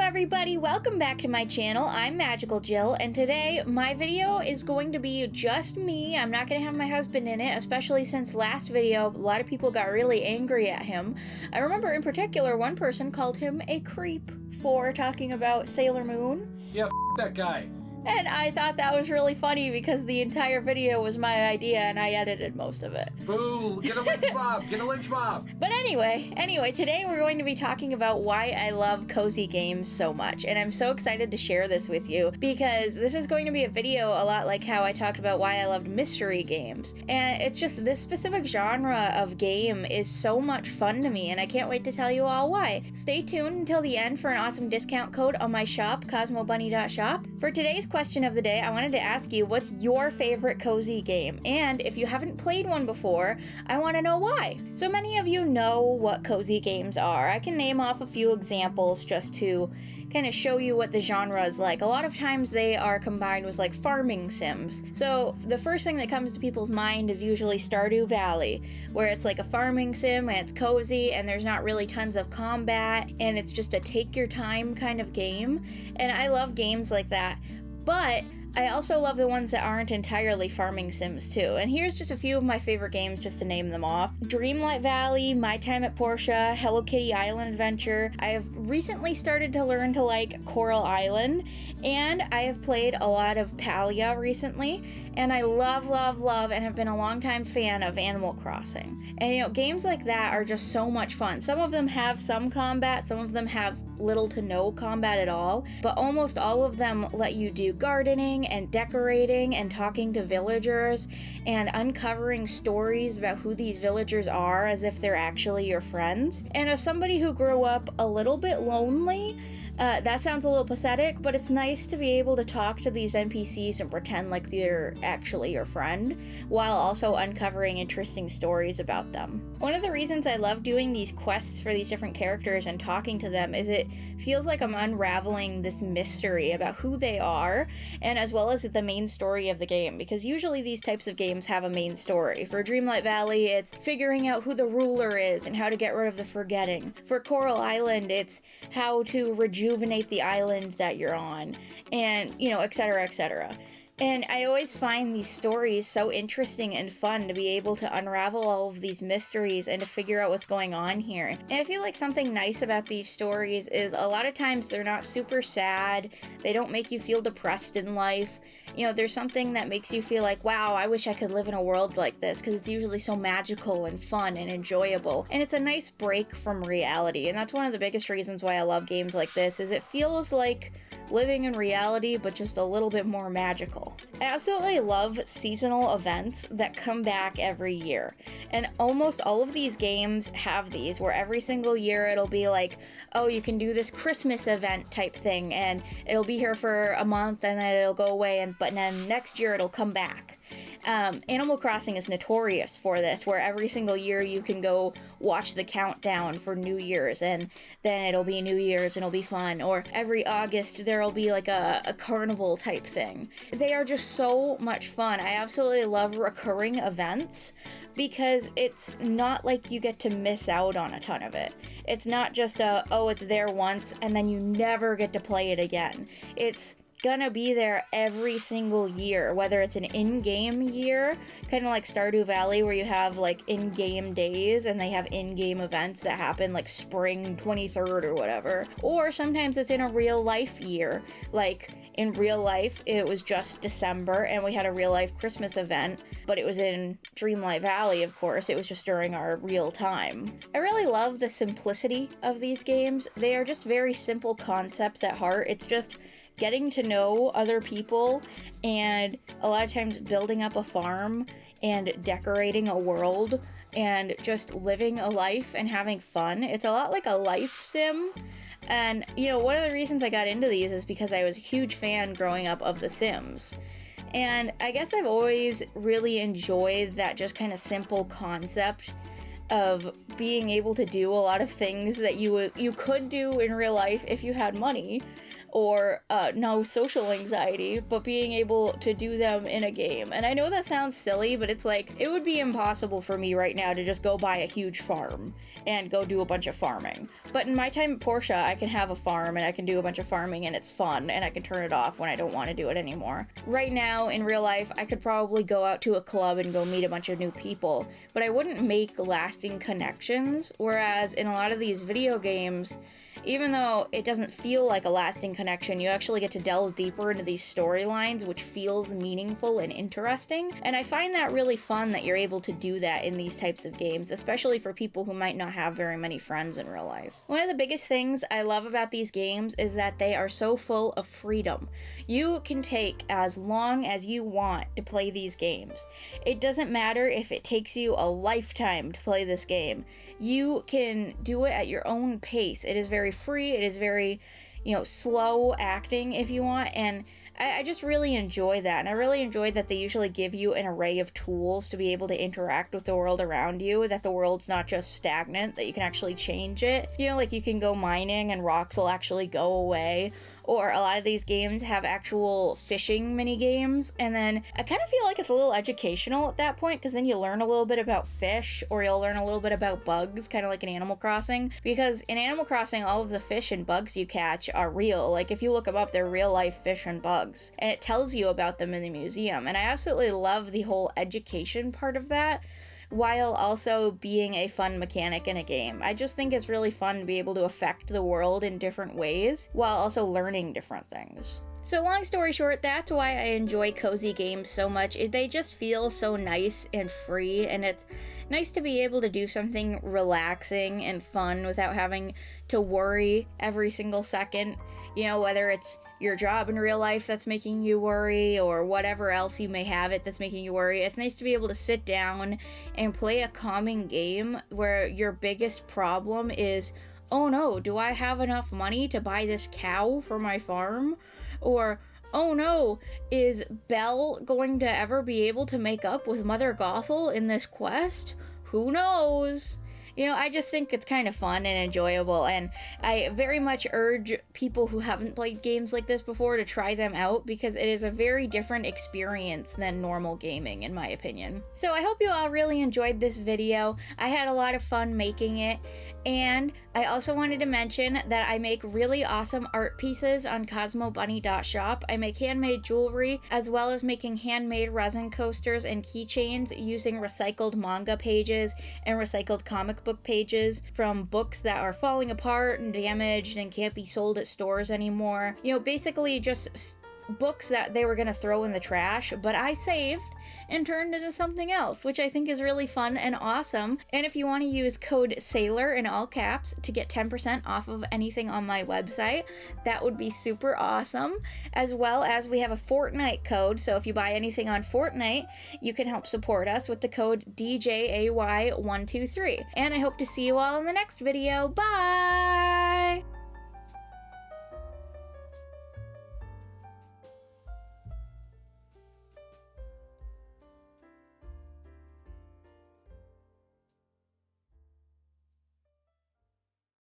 everybody, welcome back to my channel. I'm Magical Jill, and today my video is going to be just me. I'm not going to have my husband in it, especially since last video a lot of people got really angry at him. I remember in particular one person called him a creep for talking about Sailor Moon. Yeah, that guy. And I thought that was really funny because the entire video was my idea and I edited most of it. Boo! Get a lynch mob! Get a lynch mob! But anyway, today we're going to be talking about why I love cozy games so much. And I'm so excited to share this with you because this is going to be a video a lot like how I talked about why I loved mystery games. And it's just this specific genre of game is so much fun to me and I can't wait to tell you all why. Stay tuned until the end for an awesome discount code on my shop, cosmobunny.shop. For today's question of the day, I wanted to ask you, what's your favorite cozy game? And if you haven't played one before, I want to know why. So many of you know what cozy games are. I can name off a few examples just to kind of show you what the genre is like. A lot of times they are combined with like farming sims. So the first thing that comes to people's mind is usually Stardew Valley, where it's like a farming sim and it's cozy and there's not really tons of combat and it's just a take your time kind of game. And I love games like that. But I also love the ones that aren't entirely farming sims too. And here's just a few of my favorite games just to name them off. Dreamlight Valley, My Time at Portia, Hello Kitty Island Adventure. I have recently started to learn to like Coral Island, and I have played a lot of Palia recently, and I love and have been a longtime fan of Animal Crossing. And you know, games like that are just so much fun. Some of them have some combat, some of them have little to no combat at all, but almost all of them let you do gardening and decorating and talking to villagers and uncovering stories about who these villagers are as if they're actually your friends. And as somebody who grew up a little bit lonely, that sounds a little pathetic, but it's nice to be able to talk to these NPCs and pretend like they're actually your friend, while also uncovering interesting stories about them. One of the reasons I love doing these quests for these different characters and talking to them is it feels like I'm unraveling this mystery about who they are, and as well as the main story of the game, because usually these types of games have a main story. For Dreamlight Valley, it's figuring out who the ruler is and how to get rid of the forgetting. For Coral Island, it's how to rejuvenate the island that you're on, and, you know, etc., etc. And I always find these stories so interesting and fun to be able to unravel all of these mysteries and to figure out what's going on here. And I feel like something nice about these stories is a lot of times they're not super sad, they don't make you feel depressed in life. You know, there's something that makes you feel like, wow, I wish I could live in a world like this, because it's usually so magical and fun and enjoyable. And it's a nice break from reality. And that's one of the biggest reasons why I love games like this, is it feels like living in reality, but just a little bit more magical. I absolutely love seasonal events that come back every year. And almost all of these games have these, where every single year it'll be like, oh, you can do this Christmas event type thing, and it'll be here for a month, and then it'll go away, but then next year it'll come back. Animal Crossing is notorious for this, where every single year you can go watch the countdown for New Year's, and then it'll be New Year's and it'll be fun. Or every August there'll be like a carnival type thing. They are just so much fun. I absolutely love recurring events because it's not like you get to miss out on a ton of it. It's not just oh, it's there once and then you never get to play it again. It's gonna be there every single year, whether it's an in-game year, kind of like Stardew Valley, where you have like in-game days and they have in-game events that happen like spring 23rd or whatever, or sometimes it's in a real life year. Like in real life it was just December and we had a real life Christmas event, but it was in Dreamlight Valley, of course. It was just during our real time. I really love the simplicity of these games. They are just very simple concepts at heart. It's just getting to know other people and a lot of times building up a farm and decorating a world and just living a life and having fun. It's a lot like a life sim. And, you know, one of the reasons I got into these is because I was a huge fan growing up of The Sims. And I guess I've always really enjoyed that just kind of simple concept of being able to do a lot of things that you could do in real life if you had money, or no social anxiety, but being able to do them in a game. And I know that sounds silly, but it's like, it would be impossible for me right now to just go buy a huge farm and go do a bunch of farming. But in My Time at Portia, I can have a farm and I can do a bunch of farming and it's fun, and I can turn it off when I don't want to do it anymore. Right now, in real life, I could probably go out to a club and go meet a bunch of new people, but I wouldn't make lasting connections, whereas in a lot of these video games, even though it doesn't feel like a lasting connection, you actually get to delve deeper into these storylines, which feels meaningful and interesting. And I find that really fun that you're able to do that in these types of games, especially for people who might not have very many friends in real life. One of the biggest things I love about these games is that they are so full of freedom. You can take as long as you want to play these games. It doesn't matter if it takes you a lifetime to play this game. You can do it at your own pace. It is very free. It is very, slow acting if you want. And I just really enjoy that. And I really enjoy that they usually give you an array of tools to be able to interact with the world around you, that the world's not just stagnant, that you can actually change it. Like you can go mining and rocks will actually go away. Or a lot of these games have actual fishing mini games, and then I kind of feel like it's a little educational at that point, because then you learn a little bit about fish, or you'll learn a little bit about bugs, kind of like in Animal Crossing, because in Animal Crossing, all of the fish and bugs you catch are real. Like, if you look them up, they're real life fish and bugs, and it tells you about them in the museum, and I absolutely love the whole education part of that, while also being a fun mechanic in a game. I just think it's really fun to be able to affect the world in different ways while also learning different things. So long story short, that's why I enjoy cozy games so much. They just feel so nice and free, and it's nice to be able to do something relaxing and fun without having to worry every single second, whether it's your job in real life that's making you worry, or whatever else you may have it that's making you worry. It's nice to be able to sit down and play a calming game where your biggest problem is, oh no, do I have enough money to buy this cow for my farm? Or, oh no, is Belle going to ever be able to make up with Mother Gothel in this quest? Who knows? I just think it's kind of fun and enjoyable, and I very much urge people who haven't played games like this before to try them out, because it is a very different experience than normal gaming, in my opinion. So I hope you all really enjoyed this video. I had a lot of fun making it, and I also wanted to mention that I make really awesome art pieces on cosmobunny.shop. I make handmade jewelry, as well as making handmade resin coasters and keychains using recycled manga pages and recycled comic book pages from books that are falling apart and damaged and can't be sold at stores anymore. Basically just books that they were gonna throw in the trash, but I saved and turned into something else, which I think is really fun and awesome. And if you want to use code SAILOR in all caps to get 10% off of anything on my website, that would be super awesome. As well as we have a Fortnite code, so if you buy anything on Fortnite, you can help support us with the code DJAY123. And I hope to see you all in the next video. Bye!